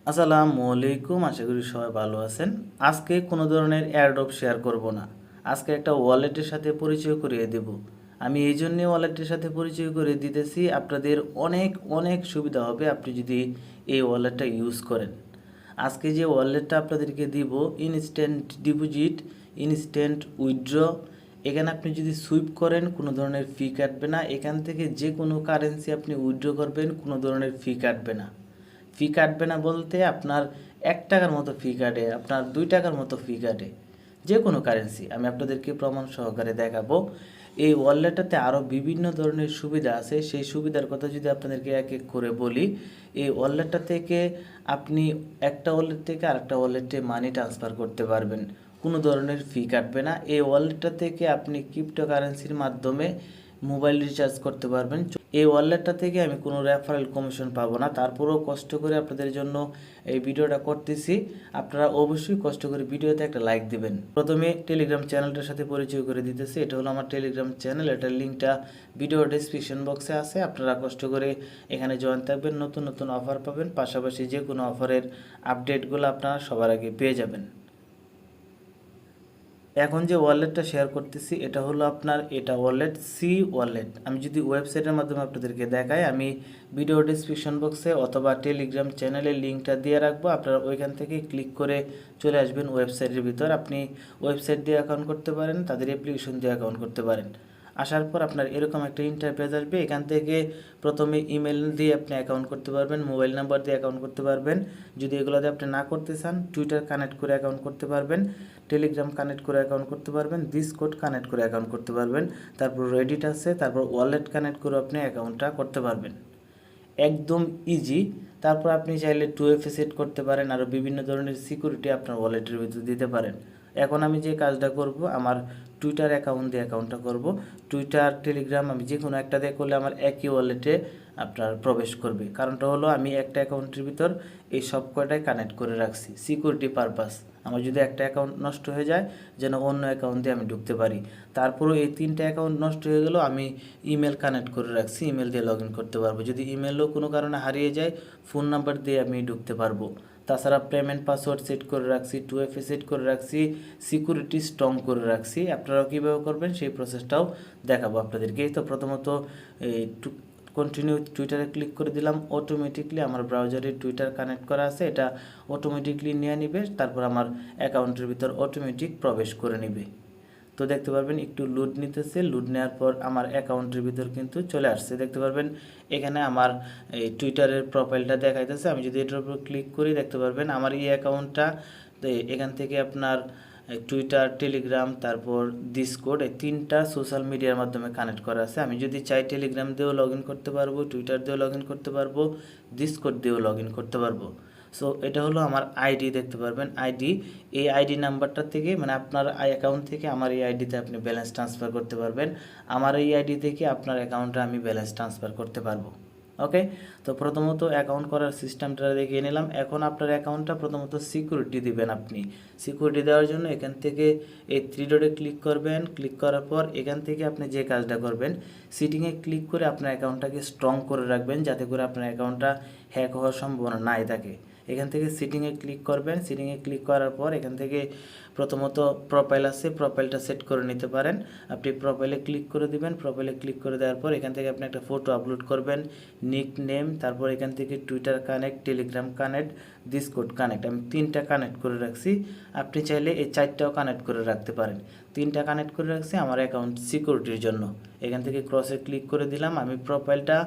আসসালামু আলাইকুম, আশা করি সবাই ভালো আছেন। আজকে কোনো ধরনের এয়ারড্রপ শেয়ার করব না। আজকে একটা ওয়ালেটের সাথে পরিচয় করিয়ে দেব। আমি এই জন্যে ওয়ালেটের সাথে পরিচয় করিয়ে দিতেছি, আপনাদের অনেক অনেক সুবিধা হবে আপনি যদি এই ওয়ালেটটা ইউজ করেন। আজকে যে ওয়ালেটটা আপনাদেরকে দিব, ইনস্ট্যান্ট ডিপোজিট, ইনস্ট্যান্ট উইথড্র। এখানে আপনি যদি সুইপ করেন কোনো ধরনের ফি কাটবে না। এখান থেকে যে কোনো কারেন্সি আপনি উইথড্র করবেন, কোনো ধরনের ফি কাটবে না। ফি কাটবে না বলতে আপনার 1 টাকার মতো ফি কাটে, আপনার 2 টাকার মতো ফি কাটে, যে কোনো কারেন্সি। আমি আপনাদেরকে প্রমাণ সহকারে দেখাবো। এই ওয়ালেটটাতে আরও বিভিন্ন ধরনের সুবিধা আছে। সেই সুবিধার কথা যদি আপনাদেরকে এক এক করে বলি, এই ওয়ালেটটা থেকে আপনি একটা ওয়ালেট থেকে আরেকটা ওয়ালেটে মানি ট্রান্সফার করতে পারবেন, কোনো ধরনের ফি কাটবে না। এই ওয়ালেটটা থেকে আপনি ক্রিপ্টোকারেন্সির মাধ্যমে মোবাইল রিচার্জ করতে পারবেন। এই ওয়ালেটটা থেকে আমি কোনো রেফারেল কমিশন পাবো না, তারপরেও কষ্ট করে আপনাদের জন্য এই ভিডিওটা করতেছি। আপনারা অবশ্যই কষ্ট করে ভিডিওতে একটা লাইক দিবেন। প্রথমে টেলিগ্রাম চ্যানেলটার সাথে পরিচয় করে দিতেছি। এটা হলো আমার টেলিগ্রাম চ্যানেল, এটার লিঙ্কটা ভিডিও ডেসক্রিপশন বক্সে আছে। আপনারা কষ্ট করে এখানে জয়েন থাকবেন, নতুন নতুন অফার পাবেন, পাশাপাশি যে কোনো অফারের আপডেটগুলো আপনারা সবার আগে পেয়ে যাবেন। এখন যে ওয়ালেটটা শেয়ার করতেছি এটা হলো এটা ওয়ালেট CWallet। আমি যদি ওয়েবসাইটের মাধ্যমে আপনাদেরকে দেখাই, আমি ভিডিও ডেসক্রিপশন বক্সে অথবা টেলিগ্রাম চ্যানেলের লিঙ্কটা দিয়ে রাখবো। আপনারা ওইখান থেকে ক্লিক করে চলে আসবেন ওয়েবসাইটের ভিতর। আপনি ওয়েবসাইট দিয়ে অ্যাকাউন্ট করতে পারেন, তাদের অ্যাপ্লিকেশন দিয়ে অ্যাকাউন্ট করতে পারেন। আসার পর আপনার এরকম একটা ইন্টারফেস আসবে। এখান থেকে প্রথমে ইমেল দিয়ে আপনি অ্যাকাউন্ট করতে পারবেন, মোবাইল নাম্বার দিয়ে অ্যাকাউন্ট করতে পারবেন। যদি এগুলো দিয়ে আপনি না করতে চান, টুইটার কানেক্ট করে অ্যাকাউন্ট করতে পারবেন, টেলিগ্রাম কানেক্ট করে অ্যাকাউন্ট করতে পারবেন, ডিসকর্ড কানেক্ট করে অ্যাকাউন্ট করতে পারবেন, তারপর রেডিট আছে, তারপর ওয়ালেট কানেক্ট করে আপনি অ্যাকাউন্টটা করতে পারবেন। একদম ইজি। তারপর আপনি চাইলে 2FA সেট করতে পারেন, আরও বিভিন্ন ধরনের সিকিউরিটি আপনার ওয়ালেটের ভিতর দিতে পারেন। এখন আমি যে কাজটা করব, আমার টুইটার অ্যাকাউন্ট দিয়ে অ্যাকাউন্টটা করব। টুইটার, টেলিগ্রাম আমি যে কোনো একটা দিয়ে করলে আমার একই ওয়ালেটে আপনার প্রবেশ করবে। কারণটা হলো আমি একটা অ্যাকাউন্টের ভিতর এই সব কয়টাই কানেক্ট করে রাখছি সিকিউরিটি পারপাস। আমার যদি একটা অ্যাকাউন্ট নষ্ট হয়ে যায়, যেন অন্য অ্যাকাউন্ট দিয়ে আমি ঢুকতে পারি। তারপরেও এই 3টা অ্যাকাউন্ট নষ্ট হয়ে গেলেও আমি ইমেল কানেক্ট করে রাখছি, ইমেল দিয়ে লগ ইন করতে পারবো। যদি ইমেলও কোনো কারণে হারিয়ে যায়, ফোন নাম্বার দিয়ে আমি ঢুকতে পারবো। তাছাড়া পেমেন্ট পাসওয়ার্ড সেট করে রাখছি, 2FA সেট করে রাখছি, সিকিউরিটি স্ট্রং করে রাখছি। আপনারাও কীভাবে করবেন সেই প্রসেসটাও দেখাবো আপনাদেরকে। তো প্রথমত এই কন্টিনিউ টুইটারে ক্লিক করে দিলাম। অটোমেটিকলি আমার ব্রাউজারে টুইটার কানেক্ট করা আছে, এটা অটোমেটিকলি নিয়ে নিবে। তারপর আমার অ্যাকাউন্টের ভিতর অটোমেটিক প্রবেশ করে নিবে। তো দেখতে পারবেন একটু লুড নিতেছে, লুড নেওয়ার পর আমার অ্যাকাউন্টের ভিতর কিন্তু চলে আসছে। দেখতে পারবেন এখানে আমার এই টুইটারের প্রোফাইলটা দেখাইতেছে। আমি যদি এটার উপর ক্লিক করি, দেখতে পারবেন আমার এই অ্যাকাউন্টটা। তো এখান থেকে আপনার টুইটার, টেলিগ্রাম, তারপর ডিসকর্ড, এই 3টা সোশ্যাল মিডিয়ার মাধ্যমে কানেক্ট করা আছে। আমি যদি চাই টেলিগ্রাম দিয়েও লগ ইন করতে পারবো, টুইটার দিয়েও লগ ইন করতে পারবো, ডিসকর্ড দিয়েও লগ ইন করতে পারবো। সো এটা হলো আমার আইডি, দেখতে পারবেন আইডি। এই আইডি নাম্বারটা থেকে, মানে আপনার অ্যাকাউন্ট থেকে আমার এই আইডিতে আপনি ব্যালেন্স ট্রান্সফার করতে পারবেন। আমার এই আইডি থেকে আপনার অ্যাকাউন্টে আমি ব্যালেন্স ট্রান্সফার করতে পারবো। ওকে, তো প্রথমত অ্যাকাউন্ট করার সিস্টেমটা দেখিয়ে নিলাম। এখন আপনার অ্যাকাউন্টটা প্রথমত সিকিউরিটি দিবেন। আপনি সিকিউরিটি দেওয়ার জন্য এখান থেকে এই 3 ডটে ক্লিক করবেন। ক্লিক করার পর এখান থেকে আপনি যে কাজটা করবেন, সিটিংয়ে ক্লিক করে আপনার অ্যাকাউন্টটাকে স্ট্রং করে রাখবেন, যাতে করে আপনার অ্যাকাউন্টটা হ্যাক হওয়ার সম্ভাবনা নাই থাকে। এখান থেকে সিটিংয়ে ক্লিক করবেন। সিটিংয়ে ক্লিক করার পর এখান থেকে প্রথমত প্রোফাইল আছে, প্রোফাইলটা সেট করে নিতে পারেন। আপনি প্রোফাইলে ক্লিক করে দিবেন। প্রোফাইলে ক্লিক করে দেওয়ার পর এখান থেকে আপনি একটা ফটো আপলোড করবেন, নিক নেম, তারপর এখান থেকে Twitter connect, Telegram connect, Discord connect. আমি 3টা কানেক্ট করে রাখছি। আপনি চাইলে এই 4টাও কানেক্ট করে রাখতে পারেন। 3টা কানেক্ট করে রাখছি আমার অ্যাকাউন্ট সিকিউরিটির জন্য। এখান থেকে ক্রসে ক্লিক করে দিলাম। আমি প্রোফাইলটা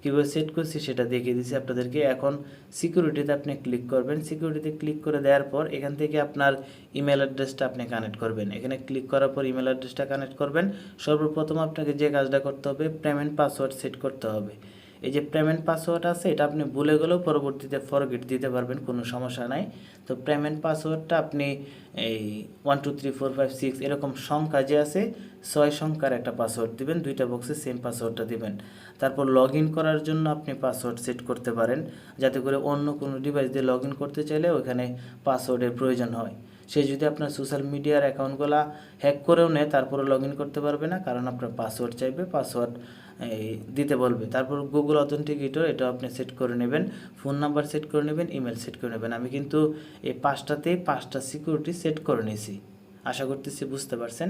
কীভাবে সেট করছি সেটা দেখিয়ে দিচ্ছি আপনাদেরকে। এখন সিকিউরিটিতে আপনি ক্লিক করবেন। সিকিউরিটিতে ক্লিক করে দেওয়ার পর এখান থেকে আপনার ইমেল অ্যাড্রেসটা আপনি কানেক্ট করবেন। এখানে ক্লিক করার পর ইমেল অ্যাড্রেসটা কানেক্ট করবেন। সর্বপ্রথম আপনাকে যে কাজটা করতে হবে, পেমেন্ট পাসওয়ার্ড সেট করতে হবে। এই যে পেমেন্ট পাসওয়ার্ড আছে, এটা আপনি ভুলে গেলেও পরবর্তীতে ফরগেট দিতে পারবেন, কোনো সমস্যা নাই। তো পেমেন্ট পাসওয়ার্ডটা আপনি এই 1 2 3 4 5 6 এরকম সংখ্যা যে আছে 6 সংখ্যার একটা পাসওয়ার্ড দিবেন। 2টা বক্সে সেম পাসওয়ার্ডটা দিবেন। তারপর লগ ইন করার জন্য আপনি পাসওয়ার্ড সেট করতে পারেন, যাতে করে অন্য কোনো ডিভাইস দিয়ে লগ ইন করতে চাইলে ওইখানে পাসওয়ার্ডের প্রয়োজন হয়। সে যদি আপনার সোশ্যাল মিডিয়ার অ্যাকাউন্টগুলো হ্যাক করেও নেয়, তারপরে লগ ইন করতে পারবে না, কারণ আপনার পাসওয়ার্ড চাইবে। পাসওয়ার্ড দিতে বলবে। তারপর গুগল অথেন্টিকেটর এটা আপনি সেট করে নেবেন, ফোন নাম্বার সেট করে নেবেন, ইমেল সেট করে নেবেন। আমি কিন্তু এই 5টা সিকিউরিটি সেট করে নিয়েছি, আশা করতেছি বুঝতে পারছেন।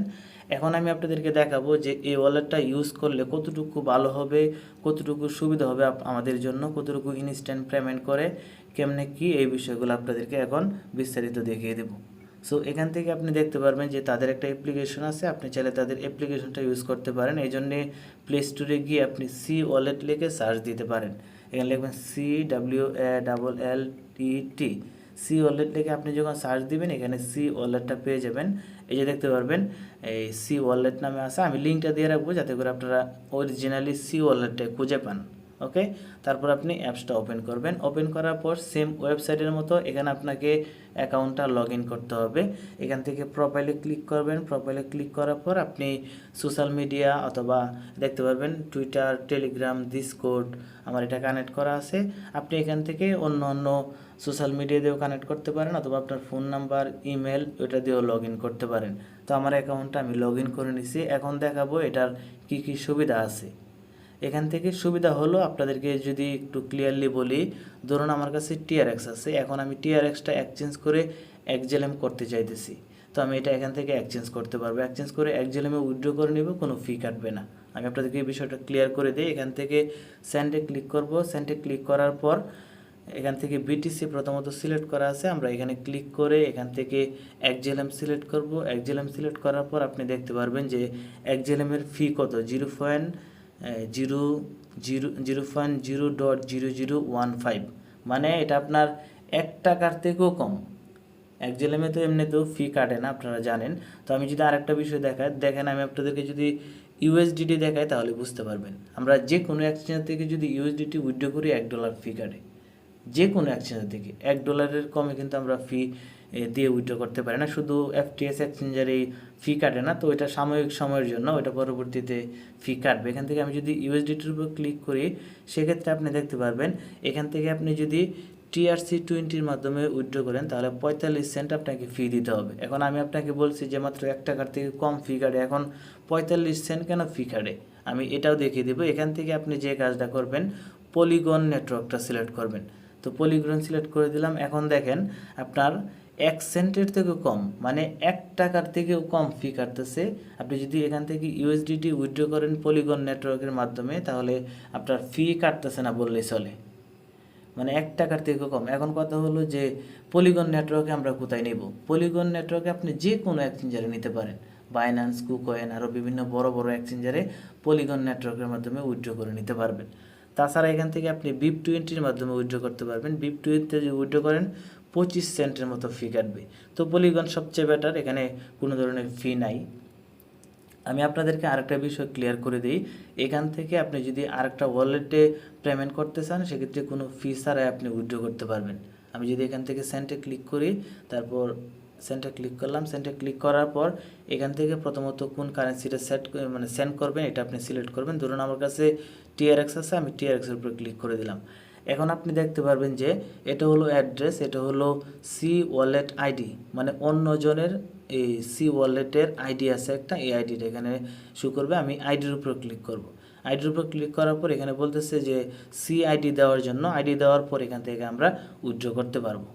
এখন আমি আপনাদেরকে দেখাবো যে এই ওয়ালেটটা ইউজ করলে কতটুকু ভালো হবে, কতটুকু সুবিধা হবে আমাদের জন্য, কতটুকু ইনস্ট্যান্ট পেমেন্ট করে, কেমনে কি, এই বিষয়গুলো আপনাদেরকে এখন বিস্তারিত দেখিয়ে দেবো। সো এখান থেকে আপনি দেখতে পারবেন যে তাদের একটা অ্যাপ্লিকেশন আছে, আপনি চাইলে তাদের অ্যাপ্লিকেশনটা ইউজ করতে পারেন। এই জন্যে প্লে স্টোরে গিয়ে আপনি CWallet লিখে সার্চ দিতে পারেন। এখানে লিখবেন CWallet, CWallet লিখে আপনি যখন সার্চ দিবেন এখানে CWalletটা পেয়ে যাবেন। এই যে দেখতে পারবেন এই CWallet নামে আছে, আমি লিঙ্কটা দিয়ে রাখবো যাতে করে আপনারা অরিজিনালি CWalletটা খুঁজে পান। ওকে, তারপর আপনি অ্যাপসটা ওপেন করবেন। ওপেন করার পর সেম ওয়েবসাইটের মতো এখানে আপনাকে অ্যাকাউন্টটা লগ ইন করতে হবে। এখান থেকে প্রোফাইলে ক্লিক করবেন। প্রোফাইলে ক্লিক করার পর আপনি সোশ্যাল মিডিয়া অথবা দেখতে পারবেন টুইটার, টেলিগ্রাম, ডিসকর্ড, আমার এটা কানেক্ট করা আছে। আপনি এখান থেকে অন্য অন্য সোশ্যাল মিডিয়া দিয়েও কানেক্ট করতে পারেন অথবা আপনার ফোন নাম্বার, ইমেল ওটা দিয়েও লগ ইন করতে পারেন। তো আমার অ্যাকাউন্টটা আমি লগ ইন করে নিছি। এখন দেখাবো এটার কি কি সুবিধা আছে। এখান থেকে সুবিধা হলো আপনাদেরকে যদি একটু ক্লিয়ারলি বলি, ধরুন আমার কাছে TRX আছে, এখন আমি TRXটা এক্সচেঞ্জ করে XLM করতে চাইতেছি। তো আমি এটা এখান থেকে এক্সচেঞ্জ করতে পারবো, এক্সচেঞ্জ করে XLM-এ উইথড্র করে নেব, কোনো ফি কাটবে না। আমি আপনাদেরকে এই বিষয়টা ক্লিয়ার করে দিই। এখান থেকে সেন্ডে ক্লিক করব। সেন্ডে ক্লিক করার পর এখান থেকে BTC প্রথমত সিলেক্ট করা আছে, আমরা এখানে ক্লিক করে এখান থেকে XLM সিলেক্ট করব। XLM সিলেক্ট করার পর আপনি দেখতে পারবেন যে XLM-এর ফি কত, 0.0015, মানে এটা আপনার 1 টাকার থেকেও কম। XLM-এ তো এমনিতেও ফি কাটে না, আপনারা জানেন। তো আমি যদি আরেকটা বিষয় দেখাই, দেখেন আমি আপনাদেরকে যদি USDT দেখাই তাহলে বুঝতে পারবেন। আমরা যে কোনো এক্সচেঞ্জ থেকে যদি USDT উইথড্র করি $1 ফি কাটে, যে কোনো এক্সচেঞ্জ থেকে $1 কমে কিন্তু আমরা ফি দিয়ে উইথড্র করতে পারি না। শুধু FTS এক্সচেঞ্জার এই ফি কাটে না, তো এটা সাময়িক সময়ের জন্য, ওটা পরবর্তীতে ফি কাটবে। এখান থেকে আমি যদি USDTর উপর ক্লিক করি সেক্ষেত্রে আপনি দেখতে পারবেন এখান থেকে আপনি যদি TRC20-র মাধ্যমে উইথড্র করেন তাহলে 45 সেন্ট আপনাকে ফি দিতে হবে। এখন আমি আপনাকে বলছি যে মাত্র 1 টাকার থেকে কম ফি কাটে, এখন 45 সেন্ট কেন ফি কাটে আমি এটাও দেখিয়ে দেবো। এখান থেকে আপনি যে কাজটা করবেন, পলিগন নেটওয়ার্কটা সিলেক্ট করবেন। তো পলিগন সিলেক্ট করে দিলাম। এখন দেখেন আপনার 1 সেন্টের থেকেও কম, মানে 1 টাকার থেকেও কম ফি কাটতেছে। আপনি যদি এখান থেকে USDT উইথড্র করেন পলিগন নেটওয়ার্কের মাধ্যমে তাহলে আপনার ফি কাটতেছে না বললেই চলে, মানে 1 টাকার থেকেও কম। এখন কথা হলো যে পলিগন নেটওয়ার্কে আমরা কোথায় নেব? পলিগন নেটওয়ার্কে আপনি যে কোনো এক্সচেঞ্জারে নিতে পারেন, বাইন্যান্স, কুকয়েন, আরও বিভিন্ন বড় বড় এক্সচেঞ্জারে পলিগন নেটওয়ার্কের মাধ্যমে উইথড্র করে নিতে পারবেন। তাছাড়া এখান থেকে আপনি BIP20-র মাধ্যমে উইথড্র করতে পারবেন। BIP20-তে যদি উইথড্র করেন 25 সেন্টের মতো ফি কাটবে। তো পলিগন সবচেয়ে বেটার, এখানে কোনো ধরনের ফি নাই। আমি আপনাদেরকে আরেকটা বিষয় ক্লিয়ার করে দিই, এখান থেকে আপনি যদি আরেকটা ওয়ালেটে পেমেন্ট করতে চান সেক্ষেত্রে কোনো ফি ছাড়াই আপনি উইথড্র করতে পারবেন। আমি যদি এখান থেকে সেন্টে ক্লিক করি, তারপর সেন্টে ক্লিক করলাম। সেন্টে ক্লিক করার পর এখান থেকে প্রথমত কোন কারেন্সিটা সেন্ড করবেন এটা আপনি সিলেক্ট করবেন। ধরুন আমার কাছে TRX আছে, আমি TRX-এর উপর ক্লিক করে দিলাম। এখন আপনি দেখতে পারবেন যে এটা হলো অ্যাড্রেস, এটা হলো CWallet আইডি, মানে অন্যজনের এই CWallet-এর আইডি আছে একটা, এই আইডিটা এখানে শো করবে। আমি আইডির উপর ক্লিক করব। আইডির উপর ক্লিক করার পর এখানে বলতেছে যে আইডি দেওয়ার জন্য, আইডি দেওয়ার পর এখান থেকে আমরা উইথড্র করতে পারবো।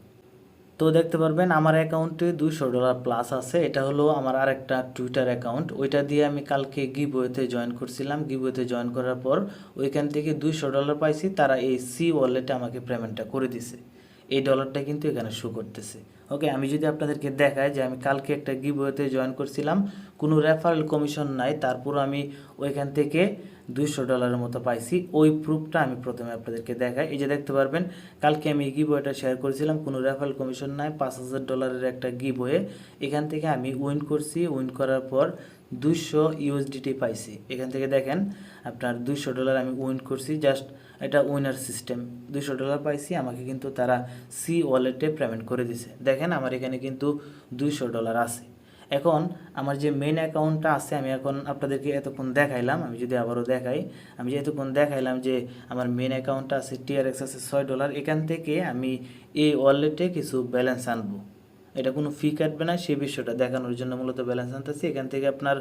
তো দেখতে পারবেন আমার অ্যাকাউন্টে $200 প্লাস আছে। এটা হলো আমার আরেকটা টুইটার অ্যাকাউন্ট, ওইটা দিয়ে আমি কালকে গিভওয়েতে জয়েন করছিলাম। গিভওয়েতে জয়েন করার পর ওইখান থেকে $200 পাইছি, তারা এই CWallet-এ আমাকে পেমেন্টটা করে দিছে। এই ডলারটা কিন্তু এখানে শো করতেছে। ওকে, আমি যদি আপনাদেরকে দেখাই যে আমি কালকে একটা গিভওয়েতে জয়েন করছিলাম, কোনো রেফারেল কমিশন নাই, তারপর আমি ওইখান থেকে $200 মতো পাইছি। ওই প্রুফটা আমি প্রথমে আপনাদেরকে দেখাই। এই যে দেখতে পারবেন কালকে আমি গিভওয়েটা শেয়ার করেছিলাম, কোনো রেফারেল কমিশন নাই, $5000 একটা গিভওয়ে। এখান থেকে আমি উইন করছি, উইন করার পর 200 USDT পাইছি। এখান থেকে দেখেন আপনার $200 আমি উইন করছি, জাস্ট এটা উইনার সিস্টেম। $200 পাইছি, আমাকে কিন্তু তারা CWallet-এ পেমেন্ট করে দিছে। দেখেন আমার এখানে কিন্তু $200 আছে। এখন আমার যে মেইন অ্যাকাউন্টটা আছে, আমি এখন আপনাদেরকে এতক্ষণ দেখাইলাম, আমি যদি আবারও দেখাই, আমি যে এতক্ষণ দেখাইলাম যে আমার মেইন অ্যাকাউন্টটা আছে, TRX আছে $6। এখান থেকে আমি এই ওয়ালেটে কিছু ব্যালেন্স আনবো। এটা কোনো ফি কাটবে না, সেই বিষয়টা দেখানোর জন্য মূলত ব্যালেন্স আনতেছি। এখান থেকে আপনার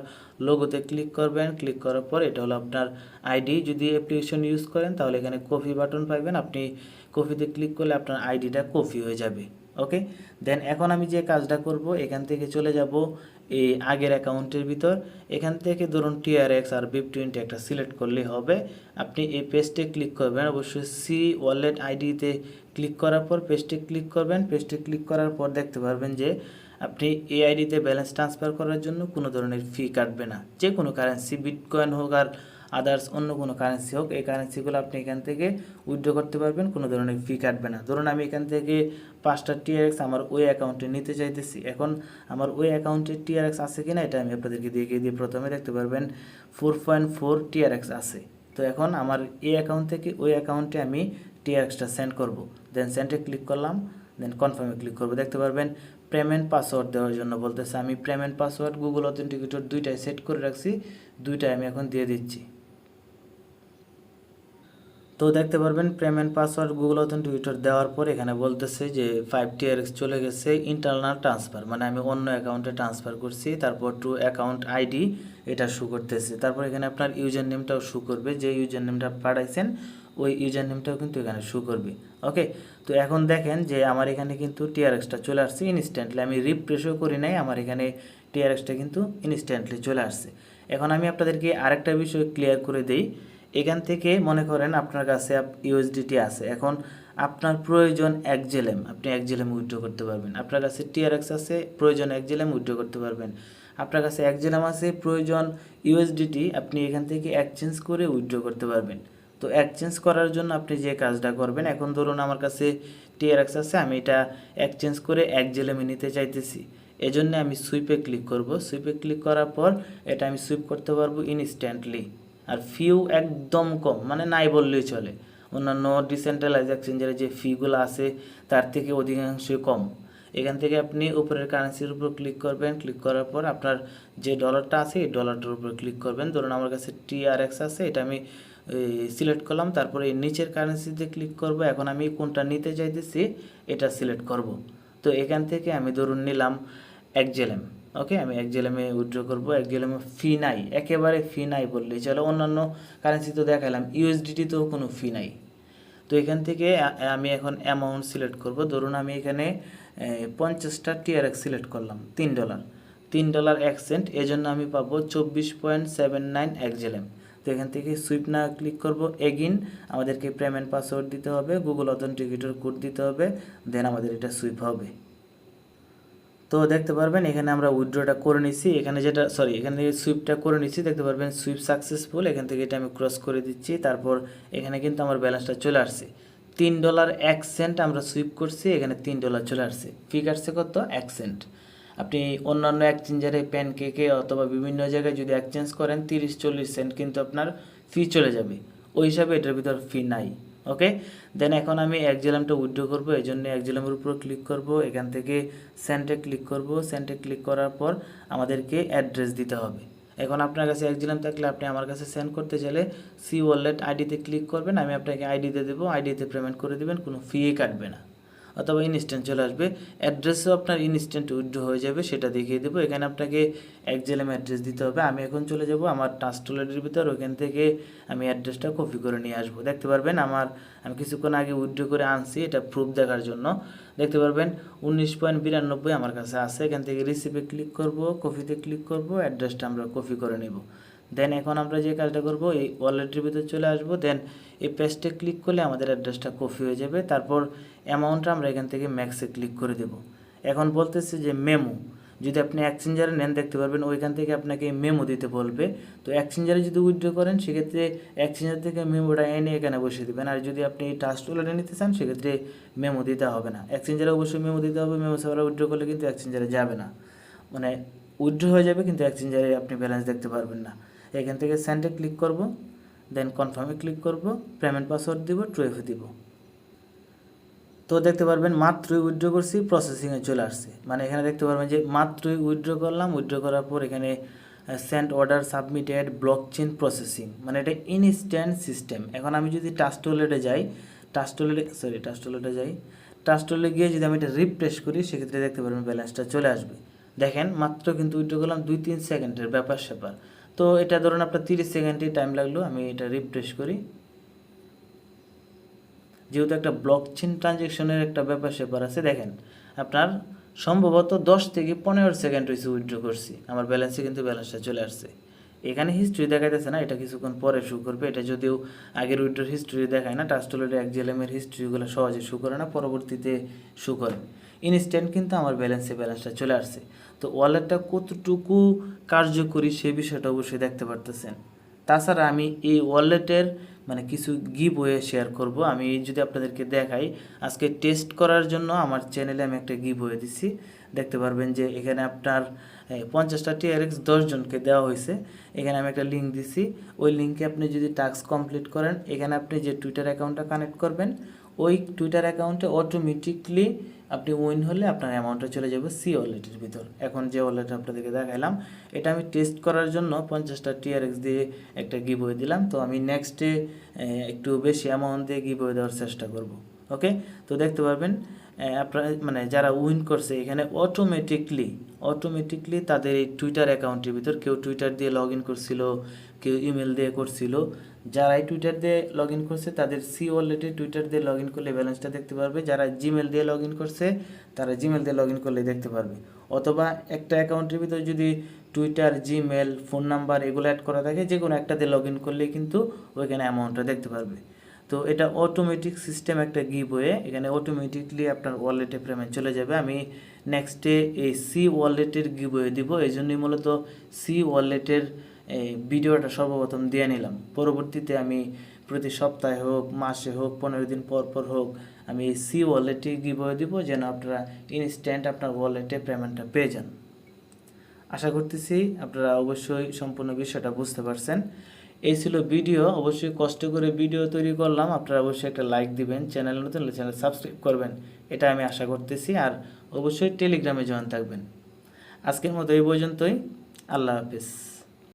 লোগোতে ক্লিক করবেন, ক্লিক করার পর এটা হলো আপনার আইডি। যদি অ্যাপ্লিকেশন ইউজ করেন তাহলে এখানে কপি বাটন পাবেন, আপনি কপিতে ক্লিক করলে আপনার আইডিটা কপি হয়ে যাবে। ওকে, দেন এখন আমি যে কাজটা করব, এখান থেকে চলে যাব এই আগের অ্যাকাউন্টের ভিতর। এখান থেকে ধরুন TRX আর BIP20 একটা সিলেক্ট করলেই হবে। আপনি এই পেজটে ক্লিক করবেন, অবশ্যই CWallet আইডিতে ক্লিক করার পর পেজটে ক্লিক করবেন। পেজটে ক্লিক করার পর দেখতে পারবেন যে আপনি এই আইডিতে ব্যালেন্স ট্রান্সফার করার জন্য কোনো ধরনের ফি কাটবে না। যে কোনো কারেন্সি, বিটকয়েন হোক আর আদার্স অন্য কোনো কারেন্সি হোক, এই কারেন্সিগুলো আপনি এখান থেকে উইথড্র করতে পারবেন, কোনো ধরনের ফি কাটবে না। ধরুন আমি এখান থেকে 5টা TRX আমার ওই অ্যাকাউন্টে নিতে চাইতেছি। এখন আমার ওই অ্যাকাউন্টে TRX আছে কিনা এটা আমি আপনাদেরকে দেখিয়ে দিই। প্রথমে দেখতে পারবেন 4.4 TRX আছে। তো এখন আমার এই অ্যাকাউন্ট থেকে ওই অ্যাকাউন্টে আমি TRXটা সেন্ড করব। দেন সেন্ডে ক্লিক করলাম, দেন কনফার্মে ক্লিক করব। দেখতে পারবেন পেমেন্ট পাসওয়ার্ড দেওয়ার জন্য বলতেছে। আমি পেমেন্ট পাসওয়ার্ড গুগল অথেন্টিকেটর দুইটাই সেট করে রাখছি, দুইটাই আমি এখন দিয়ে দিচ্ছি। তো দেখতে পারবেন পেমেন্ট পাসওয়ার্ড গুগল অথেন্টিকেটর দেওয়ার পর এখানে বলতেছে যে 5 TRX চলে গেছে ইন্টারনাল ট্রান্সফার, মানে আমি অন্য অ্যাকাউন্টে ট্রান্সফার করছি। তারপর টু অ্যাকাউন্ট আইডি এটা শো করতেছে। তারপর এখানে আপনার ইউজার নেমটাও শো করবে, যে ইউজার নেমটা পাঠাইছেন ওই ইউজার নেমটাও কিন্তু এখানে শো করবে। ওকে, তো এখন দেখেন যে আমার এখানে কিন্তু TRXটা চলে আসছে ইনস্ট্যান্টলি। আমি রিফ্রেশও করি নাই, আমার এখানে TRXটা কিন্তু ইনস্ট্যান্টলি চলে আসছে। এখন আমি আপনাদেরকে আরেকটা বিষয় ক্লিয়ার করে দেই। এখান থেকে মনে করেন আপনার কাছে USDT আছে, এখন আপনার প্রয়োজন XLM, আপনি XLM উইথড্র করতে পারবেন। আপনার কাছে TRX আছে, প্রয়োজন XLM উইথড্র করতে পারবেন। আপনার কাছে XLM আছে, প্রয়োজন USDT, আপনি এখান থেকে এক্সচেঞ্জ করে উইথড্র করতে পারবেন। তো এক্সচেঞ্জ করার জন্য আপনি যে কাজটা করবেন, এখন ধরুন আমার কাছে TRX আছে, আমি এটা এক্সচেঞ্জ করে XLM নিতে চাইতেছি। এজন্য আমি সুইপে ক্লিক করব। সুইপে ক্লিক করার পর এটা আমি সুইপ করতে পারবো ইনস্ট্যান্টলি। আর ফিও একদম কম, মানে নাই বললেই চলে। অন্যান্য ডিসেন্ট্রালাইজ এক্সচেঞ্জের যে ফিগুলো আছে তার থেকে অধিকাংশই কম। এখান থেকে আপনি উপরের কারেন্সির উপর ক্লিক করবেন। ক্লিক করার পর আপনার যে ডলারটা আছে এই ডলারটার উপর ক্লিক করবেন। ধরুন আমার কাছে TRX আছে, এটা আমি সিলেক্ট করলাম। তারপরে এই নিচের কারেন্সিতে ক্লিক করব। এখন আমি কোনটা নিতে চাইতেছি এটা সিলেক্ট করব। তো এখান থেকে আমি ধরুন নিলাম XLM। ওকে, আমি XLM-এ উইথড্র করবো। XLM-এ ফি নাই, একেবারে ফি নাই বললেই চলো। অন্যান্য কারেন্সি তো দেখালাম, USDT-তেও কোনো ফি নাই। তো এখান থেকে আমি এখন অ্যামাউন্ট সিলেক্ট করব। ধরুন আমি এখানে 50টা TRX সিলেক্ট করলাম, $3 $1 এজন্য আমি পাবো 24.79 XLM। তো এখান থেকে সুইপ না ক্লিক করব। এগেইন আমাদেরকে পেমেন্ট পাসওয়ার্ড দিতে হবে, গুগল অথেন্টিকেটর কোড দিতে হবে, দেন আমাদের এটা সুইপ হবে। তো দেখতে পারবেন এখানে আমরা উইথড্রটা করে নিছি, এখানে যেটা এখান থেকে সুইপটা করে নিছি। দেখতে পারবেন সুইপ সাকসেসফুল। এখান থেকে এটা আমি ক্রস করে দিচ্ছি। তারপর এখানে কিন্তু আমার ব্যালেন্সটা চলে আসছে $3.01 আমরা সুইপ করছি, এখানে $3 চলে আসছে। ফি কাটছে কত? 1 সেন্ট। আপনি অন্যান্য এক্সচেঞ্জারে প্যানকেকে অথবা বিভিন্ন জায়গায় যদি এক্সচেঞ্জ করেন 30-40 সেন্ট কিন্তু আপনার ফি চলে যাবে। ওই হিসাবে এটার ভিতর ফি নাই। ওকে, দেন এখন আমি XLM-টা উইথড্র করবো, এই জন্য XLM-এর উপর ক্লিক করব। এখান থেকে সেন্টে ক্লিক করব। সেন্টে ক্লিক করার পর আমাদেরকে অ্যাড্রেস দিতে হবে। এখন আপনার কাছে XLM থাকলে আপনি আমার কাছে সেন্ড করতে চাইলে CWallet আইডিতে ক্লিক করবেন, আমি আপনাকে আইডিতে দেবো, আইডিতে পেমেন্ট করে দেবেন, কোনো ফি কাটবে না, অথবা ইনস্ট্যান্ট চলে আসবে। অ্যাড্রেসও আপনার ইনস্ট্যান্ট উইথড্র হয়ে যাবে, সেটা দেখিয়ে দেবো। এখানে আপনাকে XLM অ্যাড্রেস দিতে হবে। আমি এখন চলে যাব আমার ট্রাস্টওয়ালেটের ভিতর, ওইখান থেকে আমি অ্যাড্রেসটা কপি করে নিয়ে আসবো। দেখতে পারবেন আমি কিছুক্ষণ আগে উইথড্র করে আনছি, এটা প্রুফ দেখার জন্য। দেখতে পারবেন 19.92 আমার কাছে আছে। এখান থেকে রিসিভে ক্লিক করব, কপিতে ক্লিক করব, অ্যাড্রেসটা আমরা কপি করে নেব। দেন এখন আমরা যে কাজটা করব, এই ওয়ালেটের ভিতরে চলে আসব। দেন এই পেজটে ক্লিক করলে আমাদের অ্যাড্রেসটা কপি হয়ে যাবে। তারপর অ্যামাউন্টটা আমরা এখান থেকে ম্যাক্সে ক্লিক করে দেব। এখন বলতেছে যে মেমো, যদি আপনি এক্সচেঞ্জারে নেন দেখতে পারবেন ওইখান থেকে আপনাকে মেমো দিতে বলবে। তো এক্সচেঞ্জারে যদি উইথড্র করেন সেক্ষেত্রে এক্সচেঞ্জার থেকে মেমোটা এনে এখানে বসিয়ে দেবেন। আর যদি আপনি ট্রাস্টওয়ালেটে নিতে চান সেক্ষেত্রে মেমো দিতে হবে না। এক্সচেঞ্জারে অবশ্যই মেমো দিতে হবে, মেমো ছাড়া উইথড্র করলে কিন্তু এক্সচেঞ্জারে যাবে না, মানে উইথড্র হয়ে যাবে কিন্তু এক্সচেঞ্জারে আপনি ব্যালেন্স দেখতে পারবেন না। এখান থেকে সেন্ডে ক্লিক করব, দেন কনফার্মে ক্লিক করব, পেমেন্ট পাসওয়ার্ড দিব, ট্রুএফ দিব। তো দেখতে পারবেন মাত্রই উইথড্র করছি, প্রসেসিংয়ে চলে আসছে। মানে এখানে দেখতে পারবেন যে মাত্রই উইথড্র করলাম, উইথড্র করার পর এখানে send order submitted blockchain processing, মানে এটা ইনস্ট্যান্ট সিস্টেম। এখন আমি যদি ট্রাস্টওয়ালেটে যাই, ট্রাস্ট ওয়ালেটে গিয়ে যদি আমি এটা রিফ্রেশ করি সেক্ষেত্রে দেখতে পারবেন ব্যালেন্সটা চলে আসবে। দেখেন মাত্র কিন্তু উইথড্র করলাম 2-3 সেকেন্ডের ব্যাপার স্যাপার। তো এটা ধরুন আপনার 30 সেকেন্ডই টাইম লাগলো, আমি এটা রিফ্রেশ করি। যেহেতু একটা ব্লকচেন ট্রানজ্যাকশনের একটা ব্যাপার স্যাপার আছে, দেখেন আপনার সম্ভবত 10 থেকে 15 সেকেন্ড হয়েছে উইথড্র করছি, আমার ব্যালেন্সে কিন্তু ব্যালেন্সটা চলে আসছে। এখানে হিস্ট্রি দেখাইতেছে না, এটা কিছুক্ষণ পরে শো করবে। এটা যদিও আগের উইথড্র হিস্ট্রি দেখায় না, ট্রাস্ট ওয়ালেটে XLM-এর হিস্ট্রিগুলো সহজে শো করে না, পরবর্তীতে শো করে। ইনস্ট্যান্ট কিন্তু আমার ব্যালেন্সটা চলে আসছে। তো ওয়ালেটটা কতটুকু কার্যকরী সেই বিষয়টা অবশ্যই দেখতে পারতেছেন। তাছাড়া আমি এই ওয়ালেটের মানে কিছু গিভওয়ে শেয়ার করব। আমি যদি আপনাদেরকে দেখাই, আজকে টেস্ট করার জন্য আমার চ্যানেলে আমি একটা গিভওয়ে দিচ্ছি। দেখতে পারবেন যে এখানে আপনার 50টা TRX 10 জনকে দেওয়া হয়েছে। এখানে আমি একটা লিঙ্ক দিছি, ওই লিঙ্কে আপনি যদি টাস্ক কমপ্লিট করেন, এখানে আপনি যে টুইটার অ্যাকাউন্টটা কানেক্ট করবেন, ওই টুইটার অ্যাকাউন্টে অটোমেটিকলি আপনি উইন হলে আপনার অ্যামাউন্টটা চলে যাবে CWalletের ভিতর। এখন যে ওয়ালেট আপনাদেরকে দেখাইলাম, এটা আমি টেস্ট করার জন্য 50টা TRX দিয়ে একটা গিভওয়ে দিলাম। তো আমি নেক্সটে একটু বেশি অ্যামাউন্ট দিয়ে গিভওয়ে দেওয়ার চেষ্টা করব। ওকে, তো দেখতে পারবেন আপনার মানে যারা উইন করছে এখানে অটোমেটিকলি তাদের এই টুইটার অ্যাকাউন্টের ভিতর, কেউ টুইটার দিয়ে লগ ইন করছিল, কেউ ইমেল দিয়ে করছিল। যারা এই টুইটার দিয়ে লগ ইন করছে তাদের CWalletে টুইটার দিয়ে লগ ইন করলে ব্যালেন্সটা দেখতে পারবে। যারা জিমেল দিয়ে লগ ইন করছে তারা জিমেল দিয়ে লগ ইন করলে দেখতে পারবে। অথবা একটা অ্যাকাউন্টের ভিতরে যদি টুইটার, জিমেল, ফোন নাম্বার এগুলো অ্যাড করা থাকে, যে কোনো একটা দিয়ে লগ ইন করলেই কিন্তু ওইখানে অ্যামাউন্টটা দেখতে পারবে। তো এটা অটোমেটিক সিস্টেম একটা গিভওয়ে, এখানে অটোমেটিকলি আপনার ওয়ালেটে পেমেন্ট চলে যাবে। আমি নেক্সটে এই CWalletের গিভওয়ে দিব, এই জন্যই মূলত CWalletের এই ভিডিওটা সর্বপ্রথম দিয়ে নিলাম। পরবর্তীতে আমি প্রতি সপ্তাহে হোক, মাসে হোক, 15 দিন পর পর হোক, আমি এই CWalletে গিভওয়ে দিব, যেন আপনারা ইনস্ট্যান্ট আপনার ওয়ালেটে পেমেন্টটা পেয়ে যান। আশা করতেছি আপনারা অবশ্যই সম্পূর্ণ বিষয়টা বুঝতে পারছেন। এই ছিল ভিডিও, অবশ্যই কষ্ট করে ভিডিও তৈরি করলাম। আপনারা অবশ্যই একটা লাইক দিবেন, চ্যানেল নতুন হলে চ্যানেল সাবস্ক্রাইব করবেন, এটা আমি আশা করতেছি। আর অবশ্যই টেলিগ্রামে জয়েন থাকবেন। আজকের মতো এই পর্যন্তই, আল্লাহ হাফেজ।